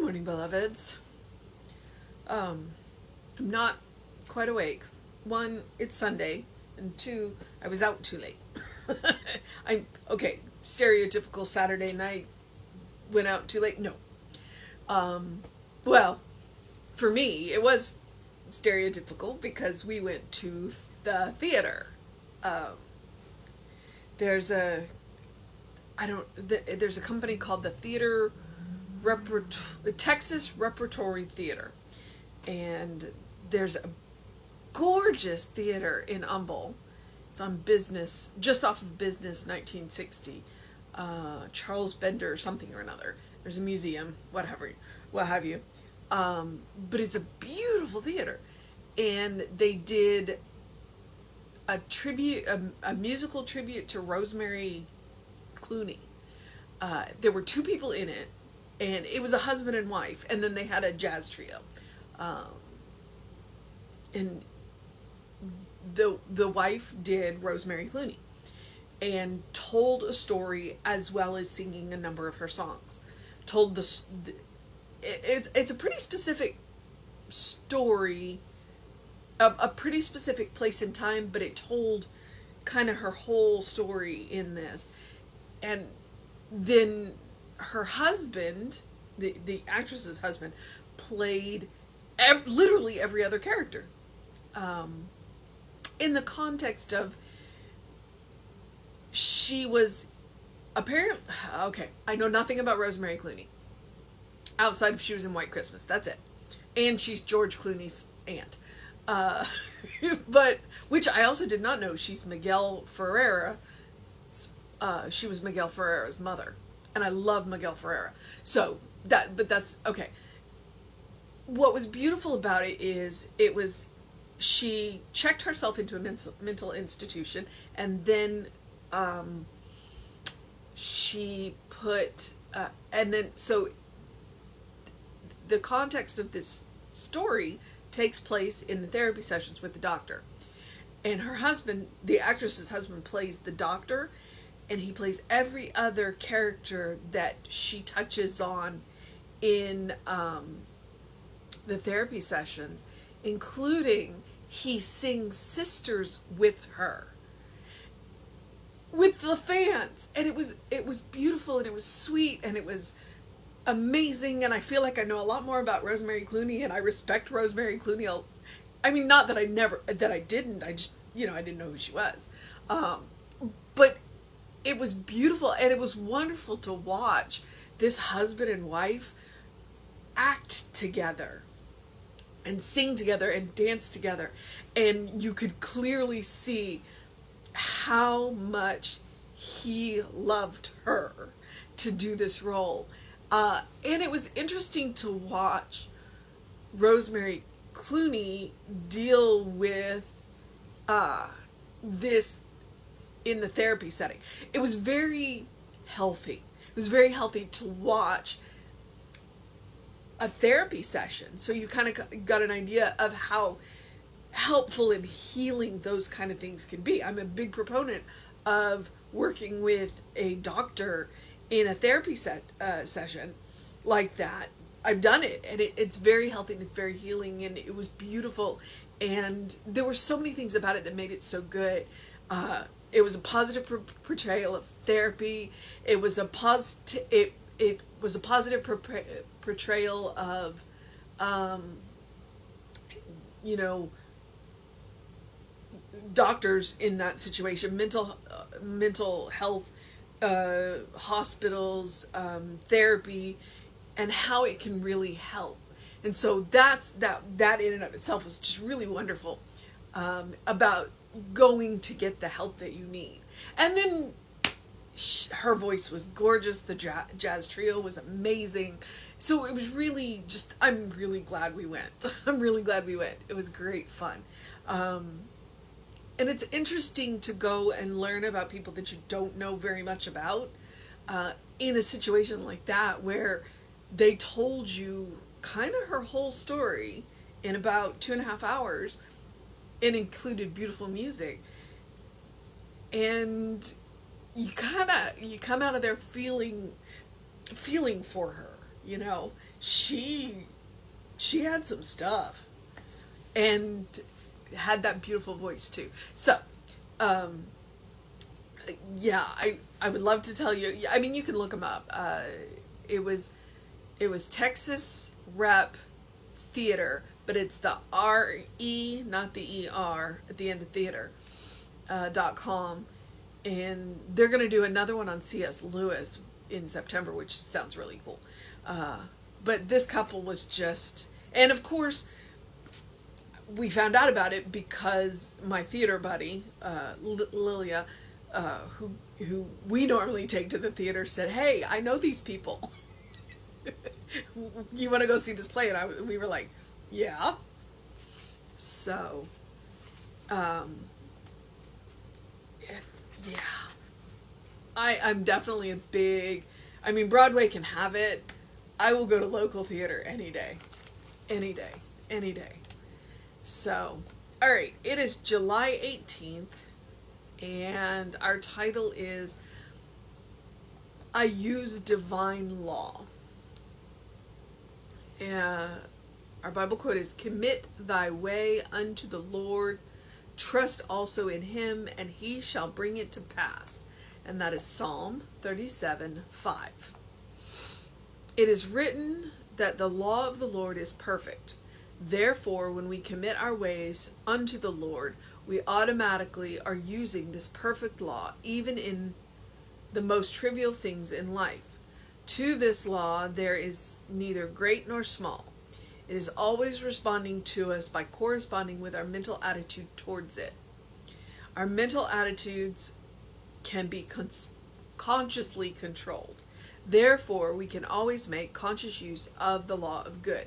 morning, beloveds. I'm not quite awake. One, it's Sunday, and two, I was out too late. I'm okay. Stereotypical Saturday night. Went out too late. No. Well, for me, it was stereotypical because we went to the theater. Um, there's a there's a company called the Texas Repertory Theater, and there's a gorgeous theater in Humble. It's on Business, just off of Business 1960. Charles Bender, something or another. There's a museum, whatever, what have you. But it's a beautiful theater, and they did a musical tribute to Rosemary Clooney. There were two people in it, and it was a husband and wife, and then they had a jazz trio. Um, and the wife did Rosemary Clooney and told a story as well as singing a number of her songs. Told it's a pretty specific story, a pretty specific place and time, but it told kind of her whole story in this. And then her husband, the actress's husband, played literally every other character. In the context of she was apparently okay. I know nothing about Rosemary Clooney outside of she was in White Christmas. That's it, and she's George Clooney's aunt. Uh, but which I also did not know. She's Miguel Ferreira. She was Miguel Ferreira's mother, and I love Miguel Ferreira. So but that's okay. What was beautiful about it is she checked herself into a mental institution, and then she put and then so the context of this story takes place in the therapy sessions with the doctor, and her husband, the actress's husband, plays the doctor, and he plays every other character that she touches on in the therapy sessions, including he sings Sisters with her, with the fans, and it was beautiful, and it was sweet, and it was amazing, and I feel like I know a lot more about Rosemary Clooney, and I respect Rosemary Clooney. I mean, not that I didn't, I just, I didn't know who she was. But it was beautiful, and it was wonderful to watch this husband and wife act together and sing together and dance together, and you could clearly see how much he loved her to do this role. And it was interesting to watch Rosemary Clooney deal with this in the therapy setting. It was very healthy. It was very healthy to watch a therapy session. So you kind of got an idea of how helpful and healing those kind of things can be. I'm a big proponent of working with a doctor in a therapy session like that. I've done it, and it's very healthy, and it's very healing, and it was beautiful, and there were so many things about it that made it so good. It was a positive portrayal of therapy. It was a it was a positive portrayal of you know, doctors in that situation, mental health, hospitals, therapy, and how it can really help. And so that in and of itself was just really wonderful, about going to get the help that you need. And then her voice was gorgeous. The jazz trio was amazing. So it was really just, I'm really glad we went. I'm really glad we went. It was great fun. And it's interesting to go and learn about people that you don't know very much about, in a situation like that where they told you kind of her whole story in about 2.5 hours, and included beautiful music. And you come out of there feeling for her, she she had some stuff and had that beautiful voice too. So, um, yeah, I would love to tell you. I mean, you can look them up. It was it was Texas Rep Theater, but it's the RE, not the ER at the end of theater, .com. And they're going to do another one on C.S. Lewis in September, which sounds really cool. But this couple was just, and of course, we found out about it because my theater buddy, Lilia, who we normally take to the theater, said, "Hey, I know these people. You want to go see this play?" And we were like, "Yeah." So, um, yeah, I'm definitely a big. I mean, Broadway can have it. I will go to local theater any day, any day, any day. So, all right, it is July 18th, and our title is I Use Divine Law. And our Bible quote is, "Commit thy way unto the Lord, trust also in him, and he shall bring it to pass." And that is Psalm 37:5. It is written that the law of the Lord is perfect. Therefore, when we commit our ways unto the Lord, we automatically are using this perfect law, even in the most trivial things in life. To this law, there is neither great nor small. It is always responding to us by corresponding with our mental attitude towards it. Our mental attitudes can be consciously controlled. Therefore, we can always make conscious use of the law of good.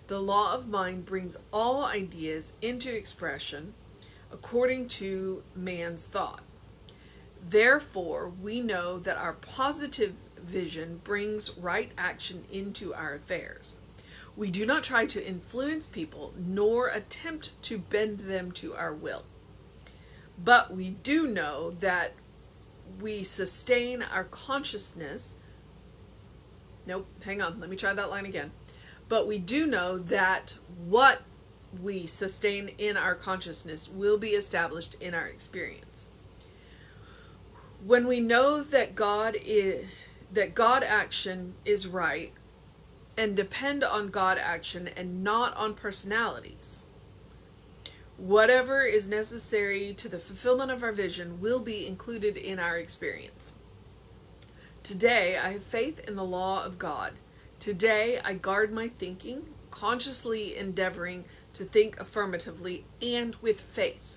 The law of mind brings all ideas into expression according to man's thought. Therefore, we know that our positive vision brings right action into our affairs. We do not try to influence people nor attempt to bend them to our will. But we do know that we sustain our consciousness. Nope, hang on, let me try that line again. But we do know that what we sustain in our consciousness will be established in our experience. When we know that God action is right and depend on God action and not on personalities, whatever is necessary to the fulfillment of our vision will be included in our experience. Today, I have faith in the law of God. Today, I guard my thinking, consciously endeavoring to think affirmatively and with faith.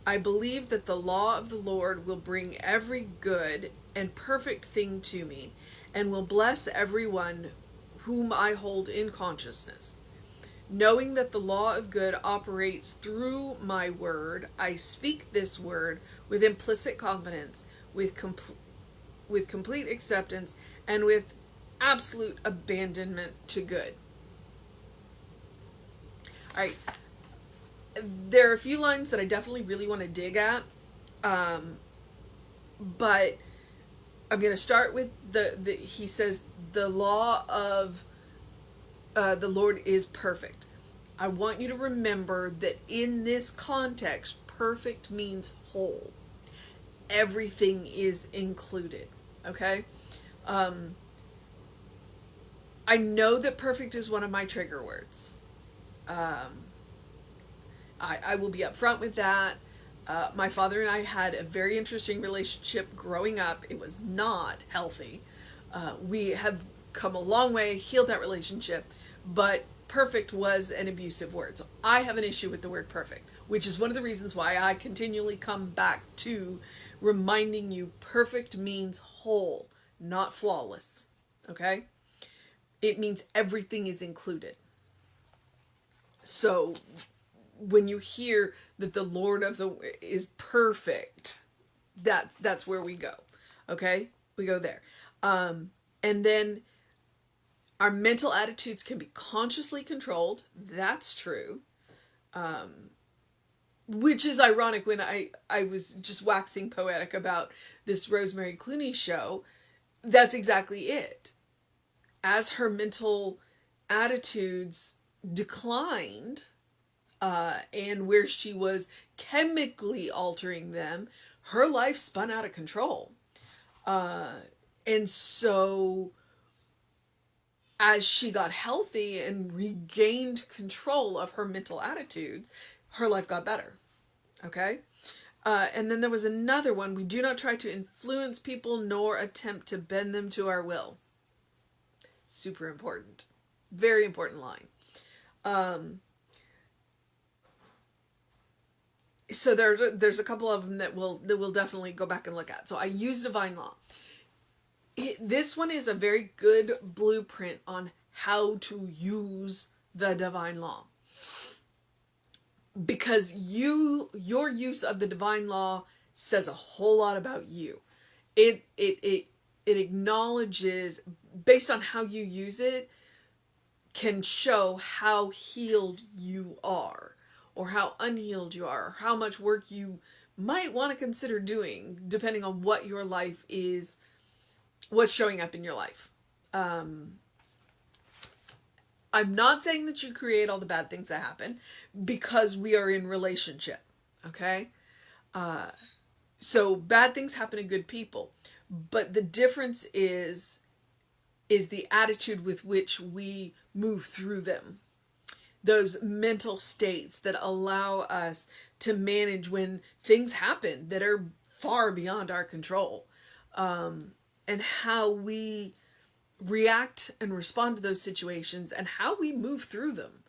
I believe that the law of the Lord will bring every good and perfect thing to me, and will bless everyone whom I hold in consciousness. Knowing that the law of good operates through my word, I speak this word with implicit confidence, with complete acceptance, and with absolute abandonment to good. All right. There are a few lines that I definitely really want to dig at, but I'm going to start with he says the law of the Lord is perfect. I want you to remember that in this context, perfect means whole. Everything is included. Okay? I know that perfect is one of my trigger words. I will be upfront with that. My father and I had a very interesting relationship growing up. It was not healthy. We have come a long way, healed that relationship, but perfect was an abusive word. So I have an issue with the word perfect, which is one of the reasons why I continually come back to reminding you perfect means whole, not flawless. Okay? It means everything is included. So when you hear that the Lord is perfect, that's where we go. Okay? We go there. And then our mental attitudes can be consciously controlled. That's true. Which is ironic when I was just waxing poetic about this Rosemary Clooney show. That's exactly it. as her mental attitudes declined, and where she was chemically altering them, her life spun out of control. And so as she got healthy and regained control of her mental attitudes, her life got better. Okay? And then there was another one. We do not try to influence people nor attempt to bend them to our will. Super important. Very important line. So there's a couple of them that we'll definitely go back and look at. So I use divine law. This one is a very good blueprint on how to use the divine law. Because your use of the divine law says a whole lot about you. It acknowledges, based on how you use it, can show how healed you are, or how unhealed you are, or how much work you might want to consider doing, depending on what your life is, what's showing up in your life. I'm not saying that you create all the bad things that happen, because we are in relationship, okay? So bad things happen to good people, but the difference is the attitude with which we move through them. Those mental states that allow us to manage when things happen that are far beyond our control. And how we react and respond to those situations, and how we move through them.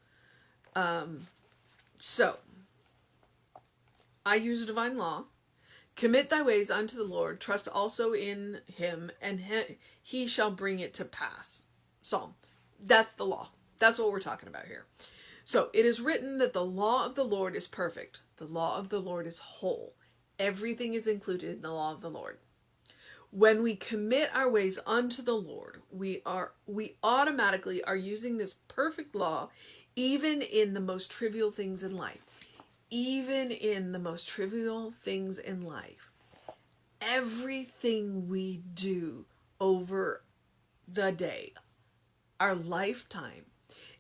So, I use divine law. Commit thy ways unto the Lord, trust also in him, and he shall bring it to pass. Psalm. That's the law. That's what we're talking about here. So, it is written that the law of the Lord is perfect. The law of the Lord is whole. Everything is included in the law of the Lord. When we commit our ways unto the Lord, we automatically are using this perfect law, even in the most trivial things in life. Even in the most trivial things in life. Everything we do over the day, our lifetime,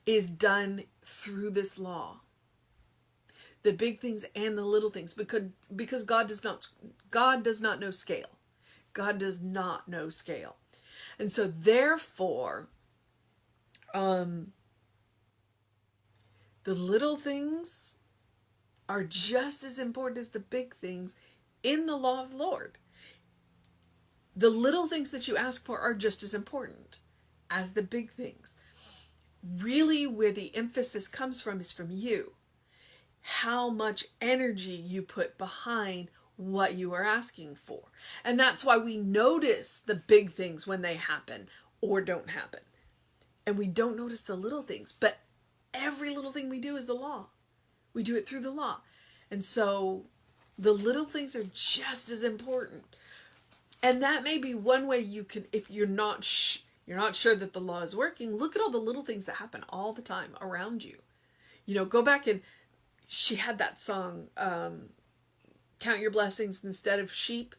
is done through this law. The big things and the little things, because God does not know scale. God does not know scale. And so therefore, the little things are just as important as the big things in the law of the Lord. The little things that you ask for are just as important as the big things. Really, where the emphasis comes from is from you. How much energy you put behind what you are asking for. And that's why we notice the big things when they happen or don't happen. And we don't notice the little things. But every little thing we do is the law. We do it through the law. And so the little things are just as important. And that may be one way you can, if you're not sure that the law is working, look at all the little things that happen all the time around you. Go back and she had that song, Count Your Blessings instead of sheep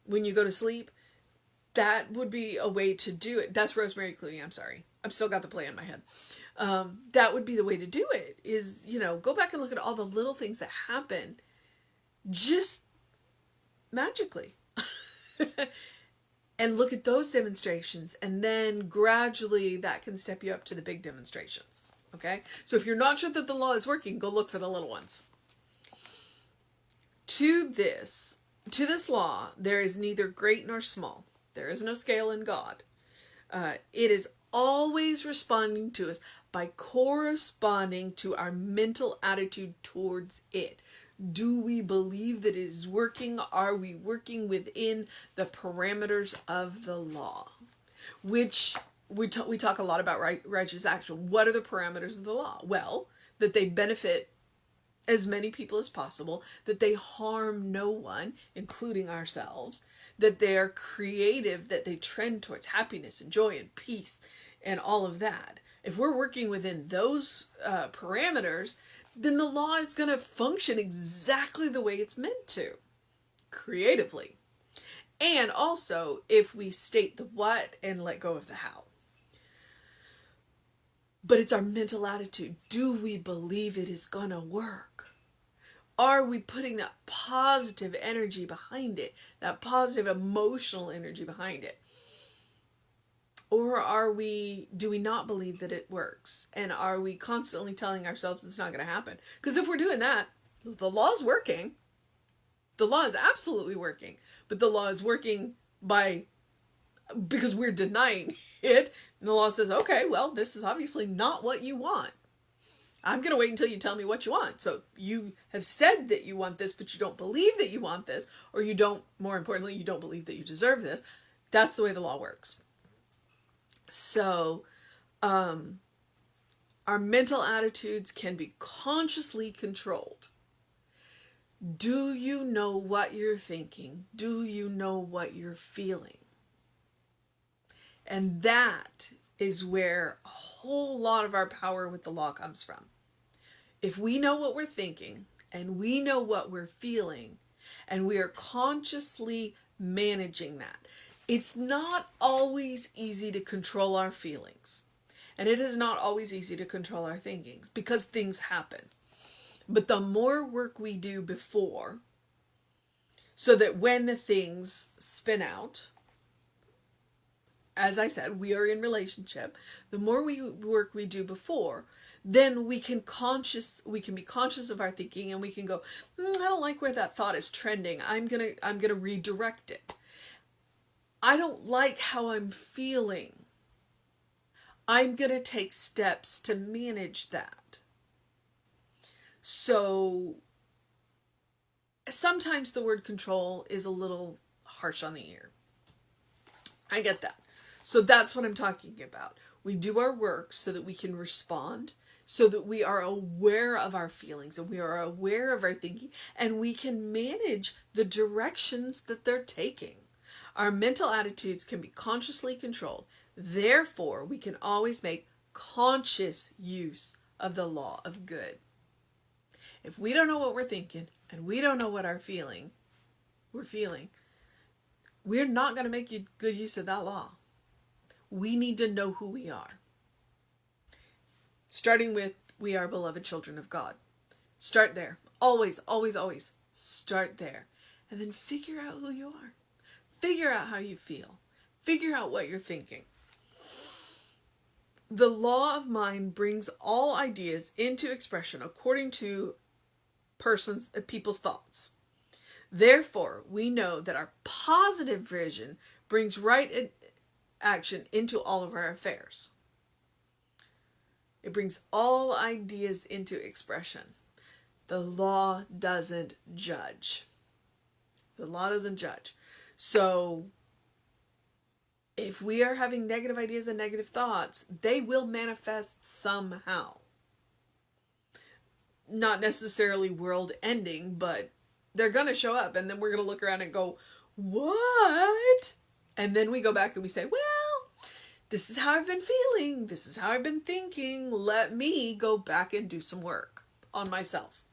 when you go to sleep. That would be a way to do it. That's Rosemary Clooney, I'm sorry. I've still got the play in my head. That would be the way to do it, is, go back and look at all the little things that happen just magically. And look at those demonstrations, and then gradually that can step you up to the big demonstrations. Okay? So if you're not sure that the law is working, go look for the little ones. To this law, there is neither great nor small. There is no scale in God. It is always responding to us by corresponding to our mental attitude towards it. Do we believe that it is working? Are we working within the parameters of the law? Which we talk a lot about righteous action. What are the parameters of the law? Well, that they benefit as many people as possible, that they harm no one, including ourselves, that they are creative, that they trend towards happiness and joy and peace and all of that. If we're working within those parameters, then the law is going to function exactly the way it's meant to, creatively. And also, if we state the what and let go of the how. But it's our mental attitude. Do we believe it is gonna work? Are we putting that positive energy behind it? That positive emotional energy behind it? Or do we not believe that it works? And are we constantly telling ourselves it's not going to happen? Because if we're doing that, the law is working. The law is absolutely working. But the law is working because we're denying it. And the law says, okay, well, this is obviously not what you want. I'm going to wait until you tell me what you want. So you have said that you want this, but you don't believe that you want this, or more importantly, you don't believe that you deserve this. That's the way the law works. So, our mental attitudes can be consciously controlled. Do you know what you're thinking? Do you know what you're feeling? And that is where a whole lot of our power with the law comes from. If we know what we're thinking and we know what we're feeling and we are consciously managing that, it's not always easy to control our feelings. And it is not always easy to control our thinkings because things happen. But the more work we do before, so that when things spin out, as I said, we are in relationship, the more work we do before, then we can be conscious of our thinking, and we can go, I don't like where that thought is trending. I'm gonna redirect it. I don't like how I'm feeling. I'm going to take steps to manage that. So sometimes the word control is a little harsh on the ear. I get that. So that's what I'm talking about. We do our work so that we can respond, so that we are aware of our feelings and we are aware of our thinking, and we can manage the directions that they're taking. Our mental attitudes can be consciously controlled. Therefore, we can always make conscious use of the law of good. If we don't know what we're thinking and we don't know what we're feeling, we're not going to make good use of that law. We need to know who we are. Starting with, we are beloved children of God. Start there. Always, always, always start there. And then figure out who you are. Figure out how you feel. Figure out what you're thinking. The law of mind brings all ideas into expression according to people's thoughts. Therefore, we know that our positive vision brings right action into all of our affairs. It brings all ideas into expression. The law doesn't judge. The law doesn't judge. So, if we are having negative ideas and negative thoughts, they will manifest somehow. Not necessarily world ending, but they're going to show up, and then we're going to look around and go, what? And then we go back and we say, well, this is how I've been feeling. This is how I've been thinking. Let me go back and do some work on myself.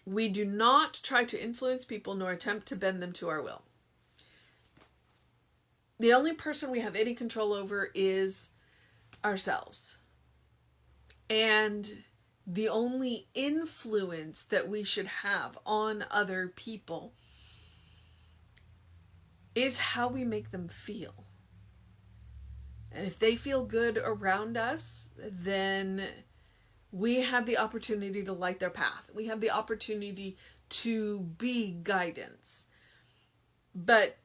We do not try to influence people nor attempt to bend them to our will. The only person we have any control over is ourselves. And the only influence that we should have on other people is how we make them feel. And if they feel good around us, then we have the opportunity to light their path. We have the opportunity to be guidance. But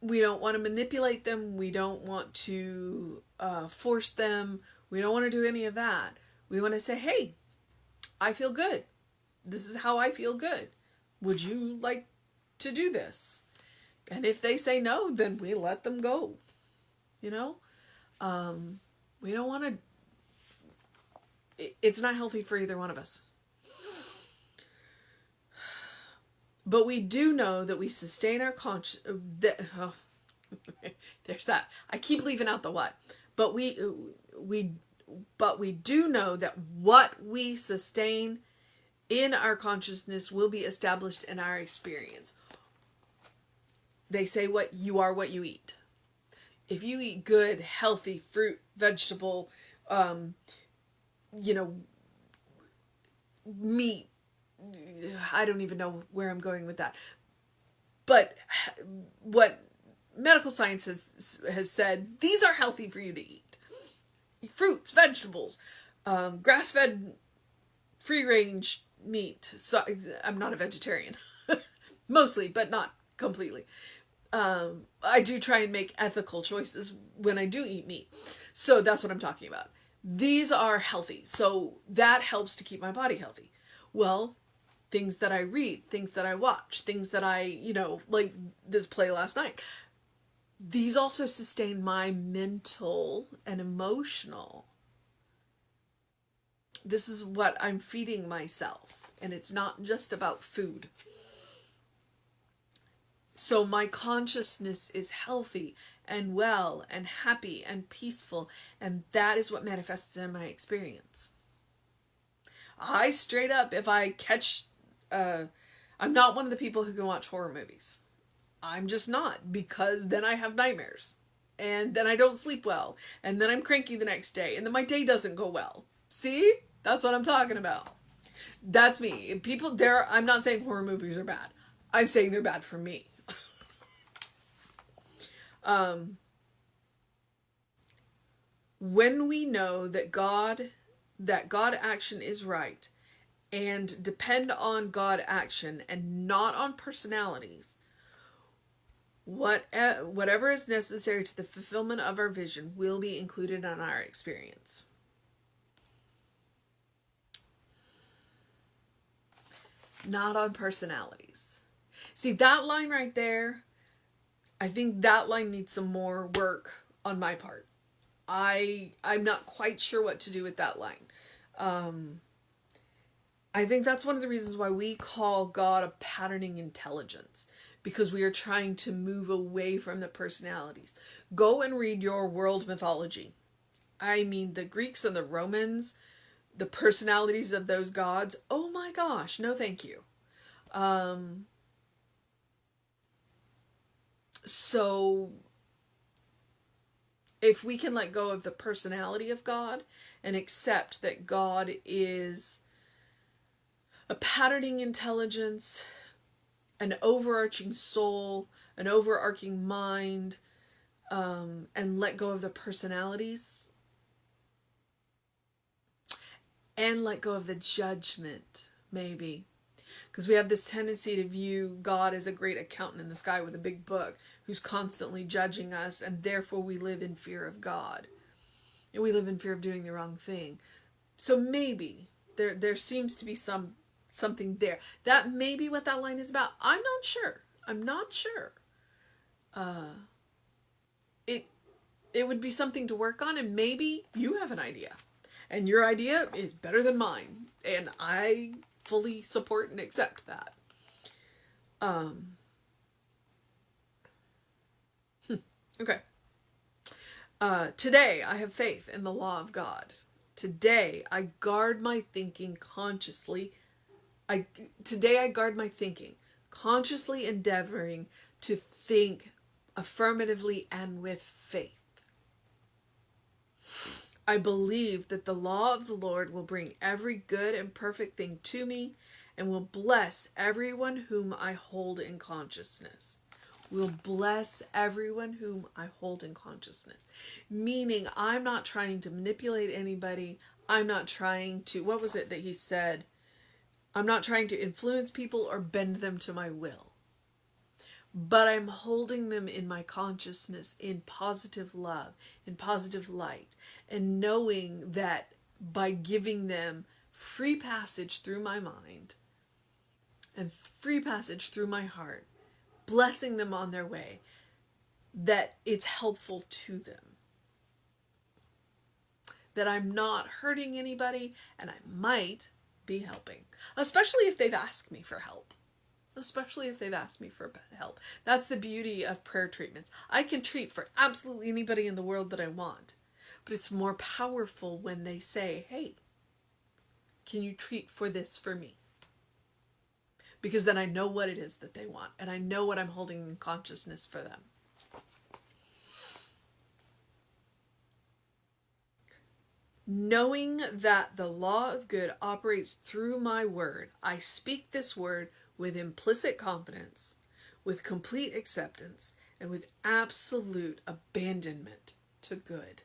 we don't want to manipulate them. We don't want to force them. We don't want to do any of that. We want to say, hey, I feel good. This is how I feel good. Would you like to do this? And if they say no, then we let them go. You know? We don't want to... It's not healthy for either one of us. But we do know that we sustain our conscience... there's that. I keep leaving out the what. But we do know that what we sustain in our consciousness will be established in our experience. They say you are what you eat. if you eat good, healthy fruit, vegetable, you know, meat, I don't even know where I'm going with that. But what medical science has said, these are healthy for you to eat. Fruits, vegetables, grass-fed, free-range meat. So I'm not a vegetarian. Mostly, but not completely. I do try and make ethical choices when I do eat meat. So that's what I'm talking about. These are healthy. So that helps to keep my body healthy. Well, things that I read, things that I watch, things that I, like this play last night. These also sustain my mental and emotional. This is what I'm feeding myself. And it's not just about food. So my consciousness is healthy and well and happy and peaceful. And that is what manifests in my experience. I straight up, if I catch, I'm not one of the people who can watch horror movies. I'm just not, because then I have nightmares. And then I don't sleep well. And then I'm cranky the next day. And then my day doesn't go well. See? That's what I'm talking about. That's me. People there, I'm not saying horror movies are bad. I'm saying they're bad for me. When we know that God action is right and depend on God action and not on personalities, whatever is necessary to the fulfillment of our vision will be included in our experience. Not on personalities. See, that line right there, I think that line needs some more work on my part. I'm not quite sure what to do with that line. I think that's one of the reasons why we call God a patterning intelligence, because we are trying to move away from the personalities. Go and read your world mythology. I mean, the Greeks and the Romans, the personalities of those gods, oh my gosh, no thank you. So if we can let go of the personality of God and accept that God is a patterning intelligence, an overarching soul, an overarching mind, and let go of the personalities, and let go of the judgment, maybe. Because we have this tendency to view God as a great accountant in the sky with a big book who's constantly judging us, and therefore we live in fear of God. And we live in fear of doing the wrong thing. So maybe there seems to be something there. That may be what that line is about. I'm not sure. It would be something to work on, and maybe you have an idea. And your idea is better than mine. And I fully support and accept that. Okay. Today I have faith in the law of God. Today I guard my thinking consciously. Today I guard my thinking, consciously endeavoring to think affirmatively and with faith. I believe that the law of the Lord will bring every good and perfect thing to me and will bless everyone whom I hold in consciousness. Will bless everyone whom I hold in consciousness. Meaning, I'm not trying to manipulate anybody. I'm not trying to, what was it that he said? I'm not trying to influence people or bend them to my will. But I'm holding them in my consciousness in positive love, in positive light, and knowing that by giving them free passage through my mind and free passage through my heart, blessing them on their way, that it's helpful to them. That I'm not hurting anybody, and I might be helping. Especially if they've asked me for help. That's the beauty of prayer treatments. I can treat for absolutely anybody in the world that I want. But it's more powerful when they say, hey, can you treat for this for me? Because then I know what it is that they want. And I know what I'm holding in consciousness for them. Knowing that the law of good operates through my word, I speak this word with implicit confidence, with complete acceptance, and with absolute abandonment to good.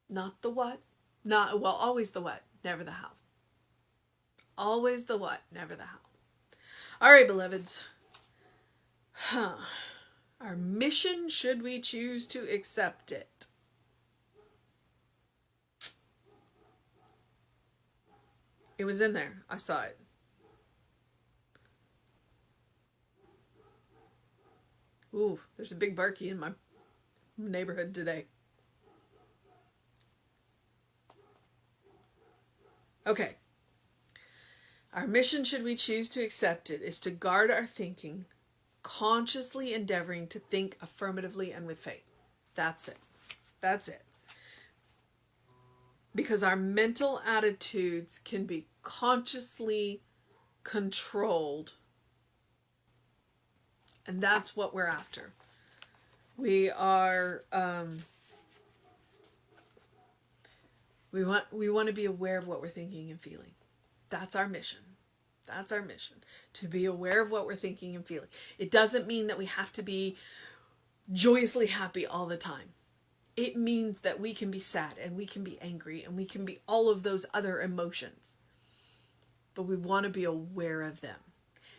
Not the what, always the what, never the how. Always the what, never the how. All right, beloveds. Our mission, should we choose to accept it. It was in there. I saw it. Ooh, there's a big barky in my neighborhood today. Okay. Our mission, should we choose to accept it, is to guard our thinking, consciously endeavoring to think affirmatively and with faith. That's it. That's it. Because our mental attitudes can be consciously controlled. And that's what we're after. We are, we want to be aware of what we're thinking and feeling. That's our mission. That's our mission. To be aware of what we're thinking and feeling. It doesn't mean that we have to be joyously happy all the time. It means that we can be sad and we can be angry and we can be all of those other emotions. But we want to be aware of them.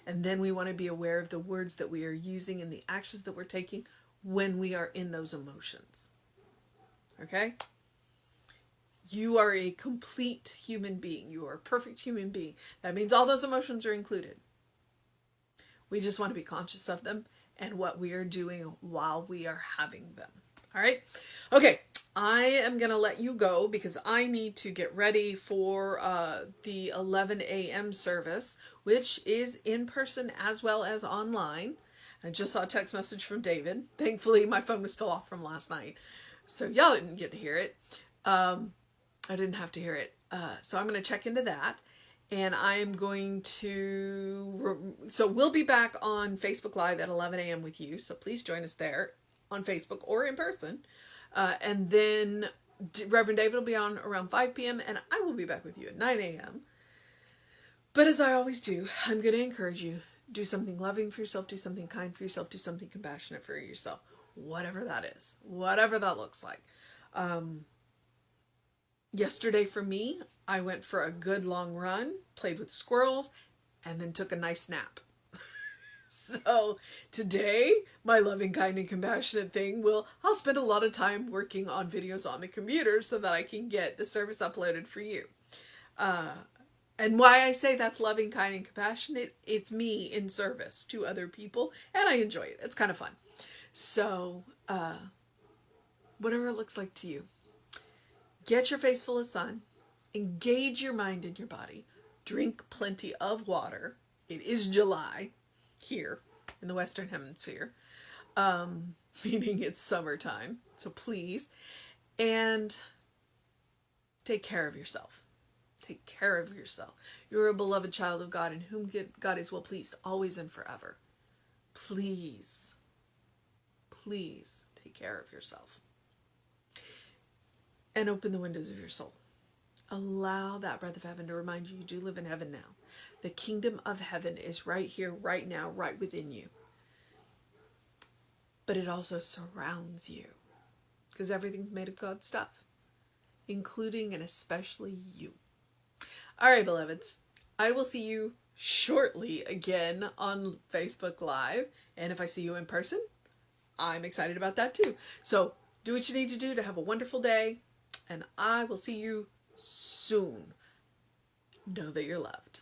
And then we want to be aware of the words that we are using and the actions that we're taking when we are in those emotions. Okay? You are a complete human being. You are a perfect human being. That means all those emotions are included. We just want to be conscious of them and what we are doing while we are having them. All right? Okay, I am going to let you go because I need to get ready for the 11 a.m. service, which is in person as well as online. I just saw a text message from David. Thankfully, my phone was still off from last night, so y'all didn't get to hear it. I didn't have to hear it. So I'm going to check into that. And I'm going to... So we'll be back on Facebook Live at 11 a.m. with you. So please join us there on Facebook or in person. And then Reverend David will be on around 5 p.m. And I will be back with you at 9 a.m. But as I always do, I'm going to encourage you. Do something loving for yourself. Do something kind for yourself. Do something compassionate for yourself. Whatever that is. Whatever that looks like. Yesterday for me, I went for a good long run, played with squirrels, and then took a nice nap. So today, my loving, kind, and compassionate thing I'll spend a lot of time working on videos on the computer so that I can get the service uploaded for you. And why I say that's loving, kind, and compassionate, it's me in service to other people, and I enjoy it. It's kind of fun. So, whatever it looks like to you. Get your face full of sun, engage your mind and your body, drink plenty of water. It is July here in the Western Hemisphere, meaning it's summertime, so please, and take care of yourself. Take care of yourself. You're a beloved child of God in whom God is well pleased, always and forever. Please, please take care of yourself. And open the windows of your soul. Allow that breath of heaven to remind you do live in heaven now. The kingdom of heaven is right here, right now, right within you. But it also surrounds you. Because everything's made of God's stuff. Including and especially you. All right, beloveds. I will see you shortly again on Facebook Live. And if I see you in person, I'm excited about that too. So do what you need to do to have a wonderful day. And I will see you soon. Know that you're loved.